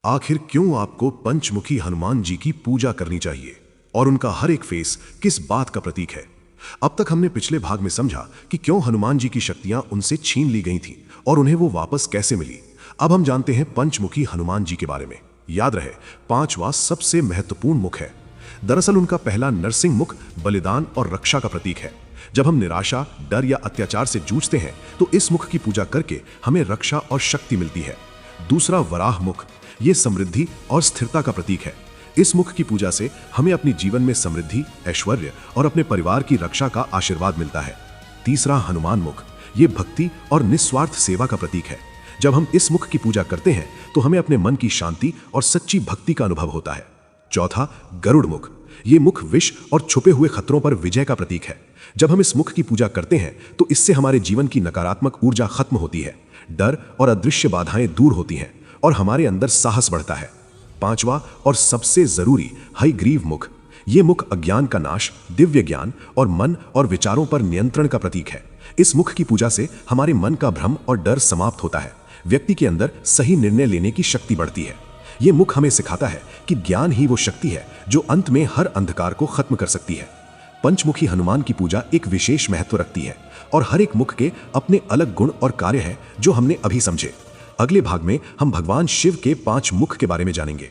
आखिर क्यों आपको पंचमुखी हनुमान जी की पूजा करनी चाहिए और उनका हर एक फेस किस बात का प्रतीक है। अब तक हमने पिछले भाग में समझा कि क्यों हनुमान जी की शक्तियां उनसे छीन ली गई थीं और उन्हें वो वापस कैसे मिली। अब हम जानते हैं पंचमुखी हनुमान जी के बारे में। याद रहे, पांचवा सबसे महत्वपूर्ण मुख है। दरअसल उनका पहला नरसिंह मुख बलिदान और रक्षा का प्रतीक है। जब हम निराशा, डर या अत्याचार से जूझते हैं तो इस मुख की पूजा करके हमें रक्षा और शक्ति मिलती है। दूसरा वराह मुख, ये समृद्धि और स्थिरता का प्रतीक है। इस मुख की पूजा से हमें अपने जीवन में समृद्धि, ऐश्वर्य और अपने परिवार की रक्षा का आशीर्वाद मिलता है। तीसरा हनुमान मुख, ये भक्ति और निस्वार्थ सेवा का प्रतीक है। जब हम इस मुख की पूजा करते हैं तो हमें अपने मन की शांति और सच्ची भक्ति का अनुभव होता है। चौथा गरुड़ मुख, ये मुख विष और छुपे हुए खतरों पर विजय का प्रतीक है। जब हम इस मुख की पूजा करते हैं तो इससे हमारे जीवन की नकारात्मक ऊर्जा खत्म होती है, डर और अदृश्य बाधाएं दूर होती हैं और हमारे अंदर साहस बढ़ता है। पांचवा और सबसे जरूरी हयग्रीव मुख, ये मुख अज्ञान का नाश, दिव्य ज्ञान और मन और विचारों पर नियंत्रण का प्रतीक है। इस मुख की पूजा से हमारे मन का भ्रम और डर समाप्त होता है। व्यक्ति के अंदर सही निर्णय लेने की शक्ति बढ़ती है। ये मुख हमें सिखाता है कि ज्ञान ही वो शक्ति है जो अंत में हर अंधकार को खत्म कर सकती है। पंचमुखी हनुमान की पूजा एक विशेष महत्व रखती है और हर एक मुख के अपने अलग गुण और कार्य हैं जो हमने अभी समझे। अगले भाग में हम भगवान शिव के 5 मुख के बारे में जानेंगे।